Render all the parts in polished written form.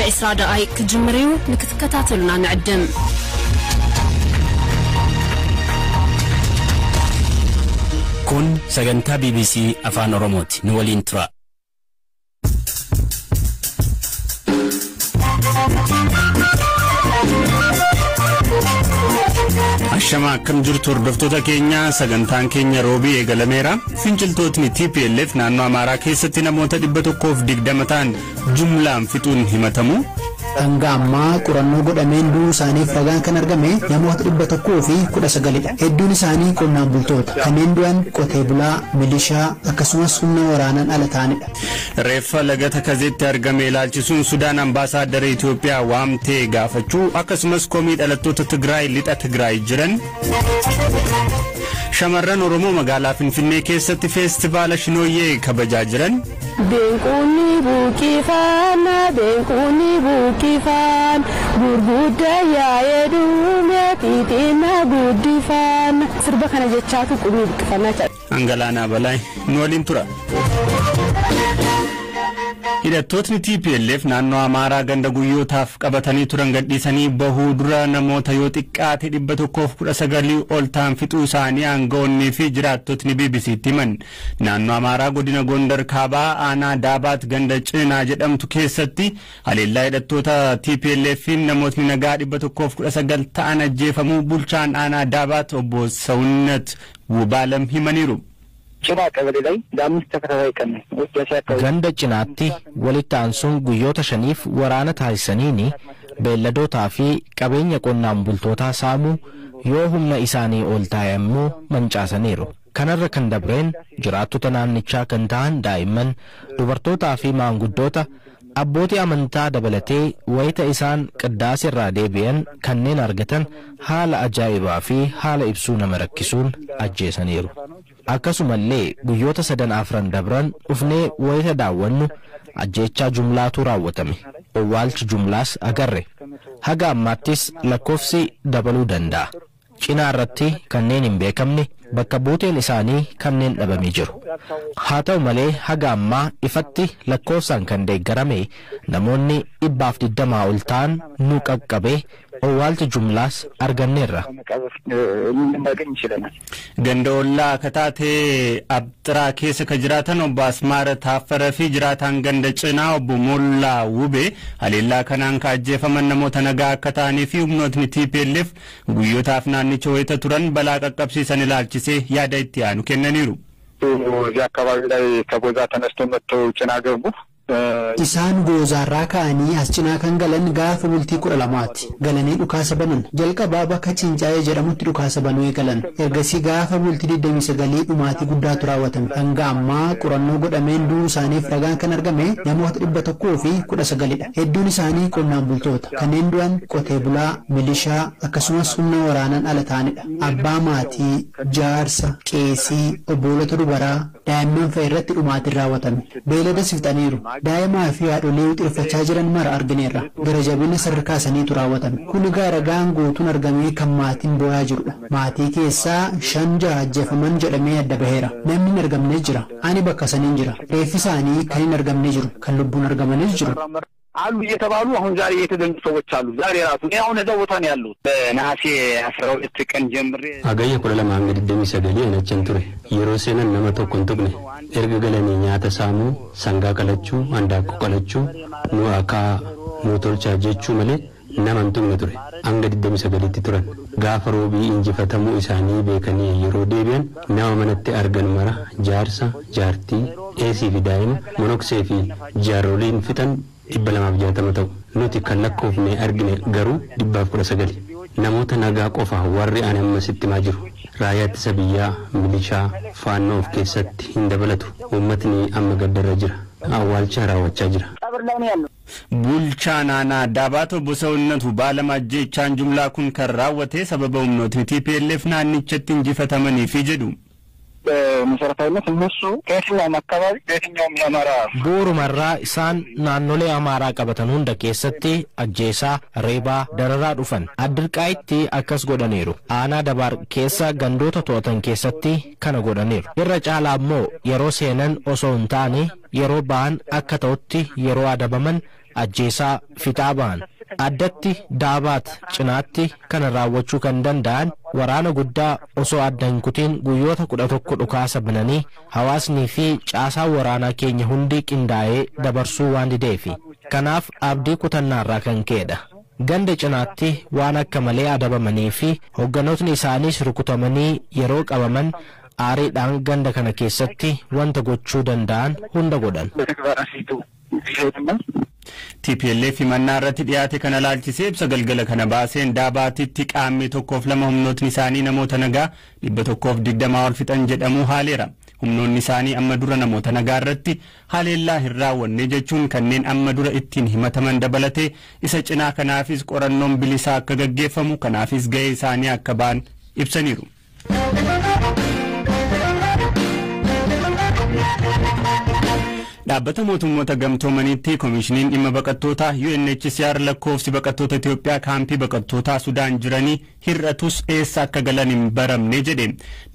بإسراء دقائق جمريو نكتكتاتلنا نعدم كون سجنتا BBC أفان أوروموت نولين ترا Ashama kam jirtu hordoftoota keenya sagantaan keenya roobii eegalameera finciltootni TPLF naannoo Amaaraa keessatti namoota 120 ta'an jumlaan fixuun himatamu hanga ammaa qorannoo godhameen du'uu isaaniif ragaan kan argame namoota 119dha. Hedduun isaanii qonnaan bultoota kanneen du'an qotee bulaa milishaa akkasumas humna waraanaan ala ta'anidha. Reeffa lagata kazeetti argame ilaalchisuun Sudaan ambaasaaddara Itoophiyaa waamtee gaafachuu akkasumas komii dhalattoota Tigraay lixa Tigraay jiran shamarran Oromoo magaalaa Finfinnee keessatti feestivaala Shinooyyee kabajaa jiran Beekuni buukifaan gurguddaa yaa'ee duumee fiixina guddifaan sirba kana jechaatu qubni buqqifannaa Angalaanaa Balaay nu waliin tura. Hidhattootni TPLF naannoo Amaaraa ganda guyyootaaf qabatanii turan gadhiisanii bahuu dura namoota yoo xiqqaate 119 ol ta'an fixuu isaanii aangawoonnii fi jiraattotni BBC'tti himan. Naannoo Amaaraa godina Gondar Kaabaa aanaa Daabaat ganda Cinaa jedhamtu keessatti haleellaa hidhattoota TPLF'n namootni nagaa 119 ta'an ajjeefamuu bulchaan aanaa Daabaat obbo Sawunnat Wubaalam himaniiru. Ganda Cinaatti walitti aansuun guyyoota 5 waraana taasisaniini beelladootaa fi qabeenya qonnaan bultootaa saamuu yoo humna isaanii ol ta'e immoo mancaasaniiru. Kanarra kan dabreen jiraattota naannichaa kan ta'an daa'imman dubartootaa fi maanguddoota abbootii amantaa dabalatee wayita isaan qiddaasa irraa deebi'an kanneen argatan haala ajaa'ibaa fi haala ibsuu nama rakkisuun ajjeesaniiru. Akkasumallee guyyoota 3 dabran dhufnee wayita daawwannu ajjeechaa jumlaatu raawwatame. Owwaalchi jumlaas agarre. Haga ammaattis lakkoofsi dabaluu danda'a. Cinaa irratti kanneen hin beekamne bakka buuteen isaanii kanneen dhabamee jiru. Haa ta'u malee haga ammaa ifatti lakkoofsaan kan deeggarame namoonni 120 ol ta'an nu qaqqabee owwaalcha jumlaas arganneerra. Gandoollaa kataatee Abxiraa keessa ka jiraatan obbo Asmaara Taaffaraa fi jiraataan ganda Cinaa obbo Mollaa Wubee haleellaa kanaan ka ajjeefaman namoota nagaa akka ta'anii fi humnootni TPLF guyyootaaf naannicha wayita turan balaa qaqqabsiisan ilaalchisee yaada itti aanu kennaniiru. Isaan goozaarraa ka'anii as Cinaa kan galan gaafa bultii 12ti. Galanii dhukaasa banan. Jalqabaa bakka Cincaa'ee jedhamutti dhukaasa banuu eegalan. Ergasii gaafa bultii 29 dhumaatii guddaatu raawwatame. Hanga ammaa qorannoo godhameen du'uu isaaniif ragaan kan argame namoota 119dha. Hedduun isaanii qonnaan bultoota. Kanneen du'an qotee bulaa, milishaa akkasumas humna waraanaan ala ta'anidha. Abbaa maatii, jaarsa, qeesii, obboolota dubaraa, daa'imman fa'a irratti dhumaatiin raawwatame. Beelada sifxaniiru. Daa'imaa fi haadholee xirfachaa jiran mara argineerra. Gara jabina sadarkaa saniitu raawwatame. Kun egaa ragaan guutuun argamee kan maatiin boo'aa jirudha. Maatii keessaa 5 ajjeefaman jedhamee adda baheera. Namni hin argamne jira. Ani bakka saniin jira. Reeffi isaanii kan hin argamne jiru. Kan lubbuun argamanis jiru. አሉ እየተባሉ አሁን ዛሬ የተገኙ ሰዎች አሉ። ዛሬ ራሱ አሁን እዛው ቦታ ነው ያሉት። በነሐሴ 12 ቀን ጀምሬ አገየ ኩለላ ማንገድ ደሚሰገሊ ነቸን ቱሬ የሮሴነን ነመቶ ኮንቱግነ ኤርገ ገለኒ ኛተ ሳሙ ሰንጋ ቀለቹ አንዳቁ ቀለቹ ኑ አካ ሞቶርቻ ጀቹ መለ ነመንቱግነ ቱሬ አንገድ ደሚሰገሊቲ ቱረን ጋፈሮቢ እንጂፈተሙ ኢሳኒ ቤከኒ የሮ ዴቢያን ነመነተ አርገን መራ ጃርሳ ጃርቲ ኤሲ ቪዳይም ሞኖክሴ ፊ ጃሮሊን ፍተን Ibbalamaaf jaatama ta'u nuti kan lakkoofne argine garuu 119 namoota nagaa qofa warri ani amma sitti maa jiru raayyaa ittisa biyyaa milishaa faannoo of keessatti hin dabalatu uummatni amma gaddarra jira awwaalcha raawwachaa jira. Bulchaan aanaa Daabaat obbo Sawunnat Wubaalam ajjeechaan jumlaa kun kan raawwate sababa humnootni TPLF naannichatti injifatamaniif jedhu. መሰረታዊነት እነሱ ከየትኛውም አካባቢ ከየትኛውም የአማራ ቦሩመራ ኢሳን ናኖሌ አማራ ቀበተን ሁንደ ኬሰቲ አጄሳ ሬባ ደረራ ዱፈን አድርቃይቲ አከስ ጎደኔሩ አና ደባር ኬሳ ገንዶተ ቶተን ኬሰቲ ከነ ጎደኔሩ ይረጫላሞ የሮ ሴነን ኦሶንታኒ የሮ ባን አከተውቲ የሮ አደበመን ajjeesaa fixaa ba'an. Addatti Daabaat cinaatti kana raawwachuu kan danda'an waraana guddaa osoo adda hin kutiin guyyoota 11 dhukaasa bananii hawaasnii fi caasaa waraanaa keenya hundi qindaa'ee dabarsuu waan dideefi. Kanaaf abdii kutannaarraa kan ka'edha. Ganda cinaatti waan akka malee adabamanii fi hogganootni isaaniis rukutamanii yeroo qabaman aariidhaan ganda kana keessatti wanta gochuu danda'an hunda godhan. TPLF himannaa irratti dhiyaate kana laalchisee ibsa galgala kana baaseen Daabaatitti qaamni 1-2 humnootni isaanii namoota nagaa 120 ol fixan jedhamu haaleera. Humnoonni isaanii amma dura namoota nagaa irratti haleellaa hin raawwanne jechuun kanneen amma dura ittiin himataman dabalatee isa cinaa kanaafis qorannoon bilisaa akka gaggeeffamu kanaafis ga'ee isaanii akka ba'an ibsaniiru. Dhaabbata mootummoota gamtoomaniitti koomishiniin dhimma baqattootaa UNHCR lakkoofsi baqattoota Itoophiyaa kaampii baqattootaa Sudaan jiranii hir'atus eessa akka galan hin baramne jedhe.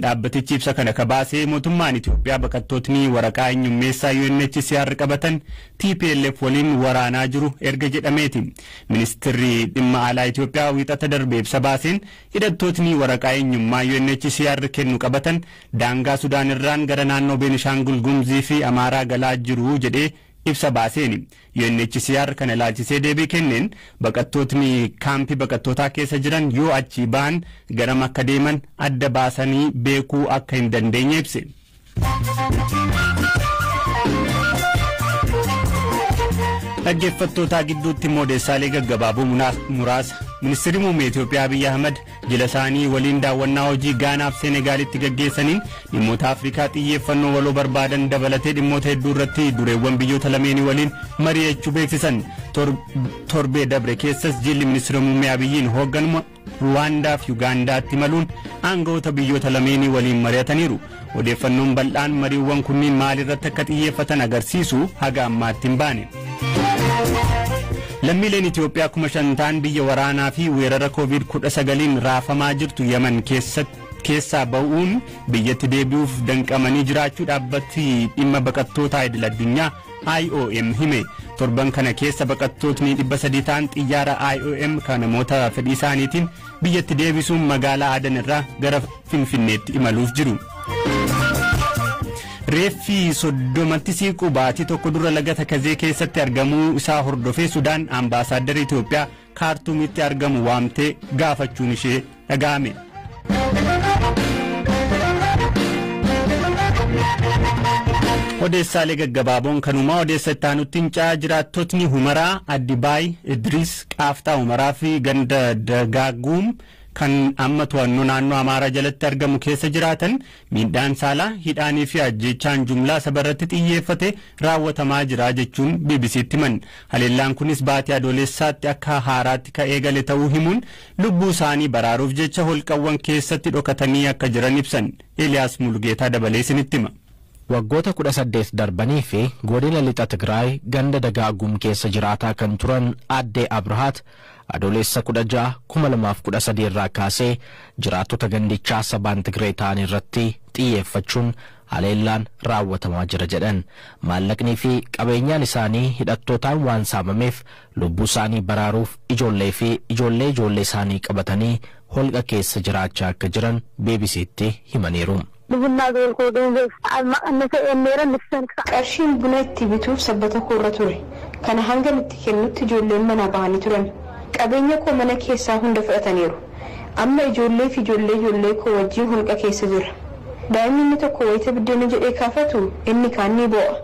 Dhaabbatichi ibsa kana kabaasee mootummaan Itoophiyaa baqattootni waraqaa eenyummeessaa UNHCR qabatan TPLF waliin waraanaa jiru erga jedhameeti. Ministeerri dhimma alaa Itoophiyaa wiixata darbe ibsa baaseen hidhattootni waraqaa eenyummaa UNHCR kennu qabatan daangaa Sudaan irraan gara naannoo Beenishaangul Gumzii fi Amaaraa galaa jiru jedhee ibsa baaseen. UNHCR kana laalchisee deebii kenneen baqattootni kaampii baqattootaa keessa jiran yoo achi ba'an garam akka deeman adda baasanii beekuu akka hin dandeenye ibse. Dhaggeeffattootaa gidduutti moodeessaalee gaggabaaboo muraasa. Ministeerri muummee Itoophiyaa Abiy Ahmed jila isaanii waliin daawwannaa hojii Gaanaaf Senegaalitti gaggeessaniin dhimmoota Afrikaa xiyyeeffannoo waloo barbaadan dabalatee dhimmoota hedduu irratti dureewwan biyyoota lameenii waliin mari'achuu beeksisan. Torbee dabre keessas jilli ministeera muummee Abiyyiin hoogganama Ruwaandaa fi Ugaandaatti maluun aangawoota biyyoota lameenii waliin mari'ataniiru. Odeeffannoon bal'aan mariiwwan kunniin maalirratti akka xiyyeeffatan agarsiisu haga ammaatti hin baane. Lammiileen Itoophiyaa 5,000 biyya waraanaa fi weerara COVID-19 raafamaa jirtu Yemen keessaa ba'uun biyyatti deebi'uuf danqamanii jiraachuu dhaabbati dhimma baqattootaa idil addunyaa IOM hime. Torban kana keessa baqattootni 300 ta'an xiyyaara IOM kan namoota fedhii isaaniitiin biyyatti deebisuun magaalaa Adan irraa gara Finfinneetti imaluuf jiru. Reeffi 30 siqu baatii tokko dura laga Takazee keessatti argamuu isaa hordofee Sudaan ambaasaaddarri Itoophiyaa Kaartuumitti argamu waamtee gaafachuun ishee dhaga'ame. Odeessaalee gaggabaaboon kanumaa odeessa itti aanutti hincaa jiraattotni Humaraa, Addibaay, Idris, Qaaftaa Humaraa fi ganda Dagaaguum kan amma to'annoo naannoo Amaaraa jalatti argamu keessa jiraatan miidhaan saalaa hidhaanii fi ajjeechaan jumlaa sabarratti xiyyeeffate raawwatamaa jira jechuun BBC'tti himan. Haleellaan kunis baatii adoolessaatti akka haaraatti ka'ee gale ta'uu himuun lubbuu isaanii baraaruuf jecha holqawwan keessatti dhokatanii akka jiran ibsan. Eliyaas Mulgeetaa dabalee isinitti hima. Waggoota 18 darbanii fi godina lixa Tigraay ganda Dagaaguum keessa jiraataa kan turan Addee Abrahaat adoolessa 16 2013 irraa kaasee jiraattota gandichaa sabaan Tigree ta'an irratti xiyyeeffachuun haleellaan raawwatamaa jira jedhan. Maallaqnii fi qabeenyaan isaanii hidhattootaan waan saamameef lubbuu isaanii baraaruuf ijoollee fi ijoollee isaanii qabatanii holqa keessa jiraachaa akka jiran BBC'tti himaniiru. Qarshiin buna itti bituuf sabbata koorra ture. Kana hanga nutti kennutti ijoolleen manaa bahanii turan. Qabeenya koo mana keessaa hunda fudhataniiru. Amma ijoollee fi ijoollee koo wajjin holqa keessa jira. Daa'imni inni tokko wayita biddeena jedhee kaafatu inni kaan ni bo'a.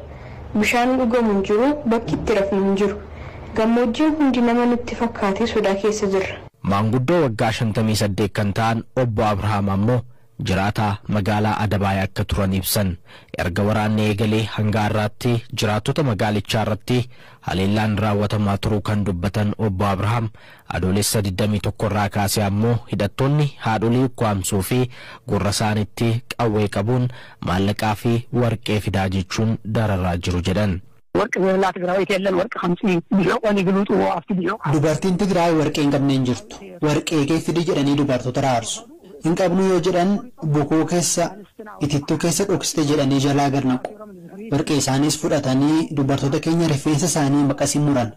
Bishaan dhugamu hin jiru, bakki itti rafnu hin jiru. Gammoojjiin hundi nama nutti fakkaatee sodaa keessa jirra. Maanguddoo waggaa 58 kan ta'an obbo Abrahaam ammoo jiraataa magaalaa Adabaay akka turan ibsan. Erga waraanni eegalee hanga har'aatti jiraattota magaalichaa irratti haleellaan raawwatamaa turuu kan dubbatan obbo Abrahaam adoolessa 21 irraa kaasee ammoo hidhattoonni haadholii ukkaamsuu fi gurra isaanitti qawwee qabuun maallaqaa fi warqee fidaa jechuun dararaa jiru jedhan. Dubartiin Tigraay warqee hin qabne hin jirtu. Warqee kee fidi jedhanii dubartoota raarsu. Hin qabnu yoo jedhan bukoo keessa itittuu keessa dhoksite jedhanii jalaa garnaqu. Warqee isaanis fudhatanii dubartoota keenya rifeensa isaanii maqasiin muran.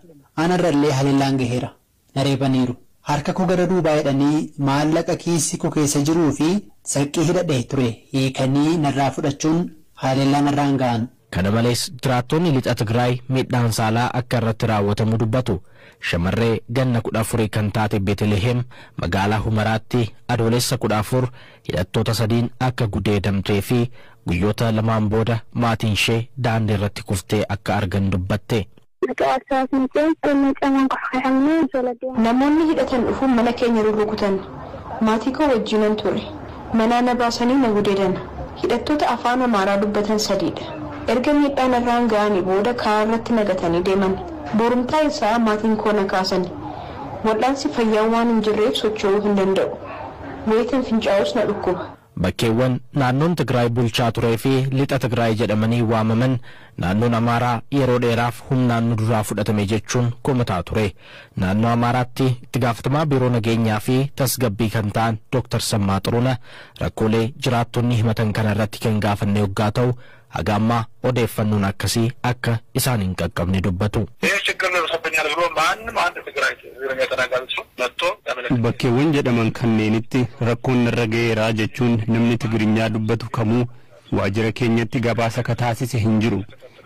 anarrallee haleellaan gaheera nareebaniiru harka koo gara duubaa hidhanii maallaqa kiisii koo keessa jiruu fi saqqii hidhadhee ture hiikanii narraa fudhachuun haleellaan narraan ga'an. Kana malees jiraattonni lixa Tigraay miidhaan saalaa akka irratti raawwatamu dubbatu. Shamarree ganna 14 kan taate Beetlehem magaalaa Humaraatti adoolessa 14 hidhattoota sadiin akka gudeedamtee fi guyyoota lamaan booda maatiin ishee daandii irratti kuftee akka argan dubbatte. Namoonni hidhatan dhufuun mana keenya rurrukutan maatii koo wajjinan ture manaa na baasanii na gudeedan hidhattoota afaan Amaaraa dubbatan sadiidha erga miidhaan irraan ga'anii booda karaa irratti nagatanii deeman borumtaa isaa maatiin koo na kaasan wal'aansi fayyaa waan hin jirreef socho'uu hin danda'u wayitan fincaa'us na dhukkuba. Bakkeewwan naannoon Tigraay bulchaa turee fi lixa Tigraay jedhamanii waamaman naannoon Amaaraa yeroo dheeraaf humnaan duraa fudhatame jechuun komataa ture. Naannoo Amaaraatti itti gaafatamaa biiroo nageenyaa fi tasgabbii kan ta'an Dr. Sammaa Xuruuna rakkoolee jiraattonni himatan kana irratti kan gaafanne yoggaa ta'u haga ammaa odeeffannoon akkasii akka isaan hin qaqqabne dubbatu. Bakkeewwan jedhaman kanneenitti rakkoon irra ga'eeraa jechuun namni Tigiriinyaa dubbatu kamuu waajjira keenyatti gabaasa ka taasise hin jiru.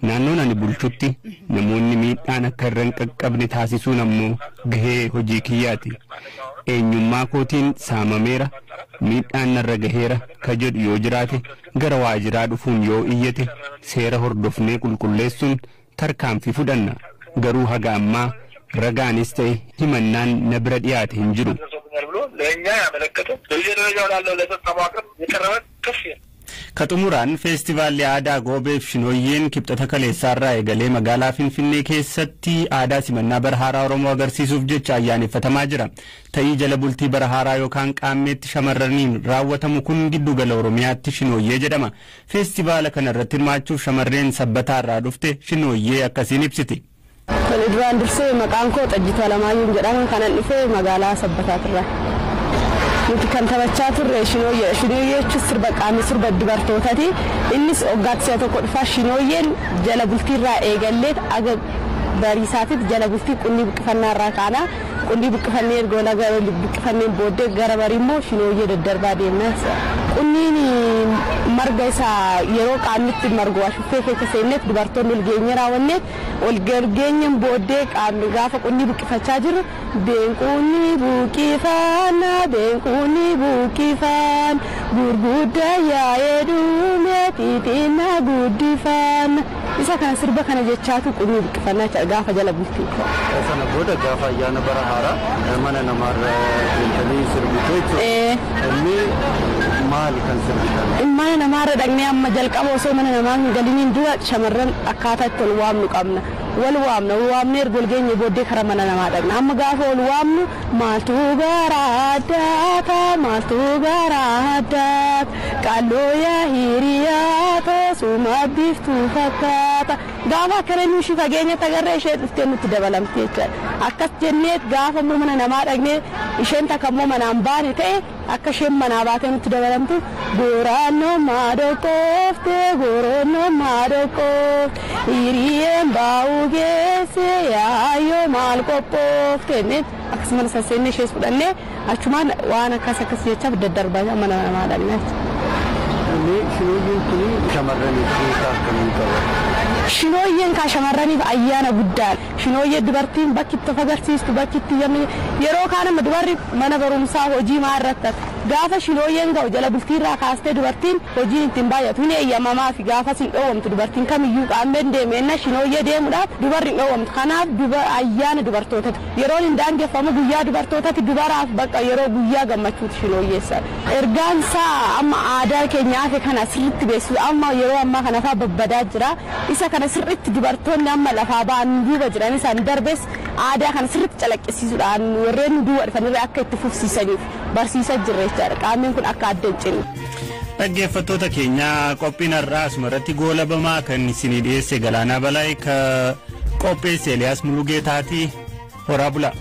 Naannoon ani bulchutti namoonni miidhaan akka irra hin qaqqabne taasisuun ammoo gahee hojii kiyyaati. Eenyummaa kootiin saamameera miidhaan narra gaheera ka jedhu yoo jiraate gara waajjiraa dhufuun yoo iyyate seera hordofnee qulqulleessuun tarkaanfii fudhanna. Garuu haga ammaa ragaanis ta'e himannaan na bira dhiyaate hin jiru. Kaxumuraan feestivaalli aadaa goobeef shinooyyeen kibxata kaleessaarraa eegalee magaalaa Finfinnee keessatti aadaa simannaa bara haaraa Oromoo agarsiisuuf jecha ayyaaneffatamaa jira. Ta'ii jala bultii bara haaraa yookaan qaammeetti shamarraniin raawwatamu kun giddugala Oromiyaatti shinooyyee jedhama. Feestivaala kana irratti hirmaachuuf shamarreen sabbataarraa dhufte shinooyyee akkasiin ibsiti. Duraan dursee maqaan koo Xajjituu Alamaayyuun jedhama kanan dhufee magaalaa Sabbataatirraa. Nuti kan taphachaa turre shinooyyee jechuun sirba qaamni sirba dubartootaati. Innis waggaatti si'a tokko dhufaa shinooyyeen jala bultiirraa eegallee aga bariisaatitti jala bultii qunnii buqqifannaarraa kaana qunnii buqqifannee erga laga buqqifanneen booddee gara barii immoo shinooyyee daddarbaa deemna. Qunniin marga isaa yeroo qaamnitti margu ashuffee keessa seenneet dubartoonni ol geenye raawwanneet ol geenyeen booddee qaamni gaafa qunnii buqqifachaa jiru beenquunni buqqifana beenquunni buqqifan gurguddaa yaa'ee duume xixiinna guddifan isa kana sirba kana jechaatu qunnii buqqifannaa gaafa jala bultii. Sana booda gaafa ayyaana bara haaraa mana namaarra deemtanii sirbitoo jechuudha. Maal kan sirbitan? Mana namaarra dhaqnee amma jalqaba osoo mana namaa hin galiniin dura shamarran akkaataa itti ol waamnu qabna. Wal waamnee erga ol geenye booddee kara mana namaa dhaqna. Amma gaafa ol waamnu maaltu garaa addaata maaltu garaa addaata qalloo yaa hiriyaata suma biftuu fakkaata. Gaafa akkana nuushi fageenyatti agarree ishee dhuftee nutti dabalamte jechuudha. Akkas jenneet gaafa mana namaa dhaqnee isheen takka immoo manaan baane ta'e akka isheen manaa baatee nutti dabalamtu goraannoo maadoqoofte goroonnoo maadoqoofte hiriyyeen baa'uu geesse yaayyoo maal qophoofte akkasuma sasseennee ishees fudhannee achumaan waan akkas jechaaf daddarbaa mana namaa dhaqnee. Shinooyyeen kun shamarraniif hiika akkamii qaba? Shinooyyeen kaa shamarraniif ayyaana guddaadha. Shinooyyee dubartiin bakki itti of agarsiistu bakki itti yeroo kaan amma dubarri mana barumsaa hojii maarratti gaafa shinooyyeen ga'u jala bultiirraa kaastee dubartiin hojiin ittiin baay'atu hin eeyyamamaa fi gaafa sin dhoowwamtu dubartiin kamiyyuu qaameen deemeenna shinooyyee deemuudhaaf dubarri hin dhoowwamtu. Kanaaf ayyaana dubartootati yeroo hin daangeffamu guyyaa dubartootati dubaraaf bakka yeroo guyyaa gammachuuti shinooyyeessan. Ergaan isaa amma aadaa keenyaa fi kana sirriitti beeksisu amma yeroo ammaa kana fa'aa babbadaa jira. Isa kana sirriitti dubartoonni amma lafaa ba'an duuba jiran isaan darbees aadaa kana sirriitti calaqqisiisuudhaan warreen duuba dhufanirra akka itti fufsiisaniif barsiisaa jirra jechaadha. Qaamni kun akka adda hin cinne. Dhaggeeffattoota keenya qophiin har'aa asuma irratti goolabamaa kan isinii dhiyeesse Galaanaa Balaay ka qopheesse Eliyaas Mulugeetaatii horaa bulaa.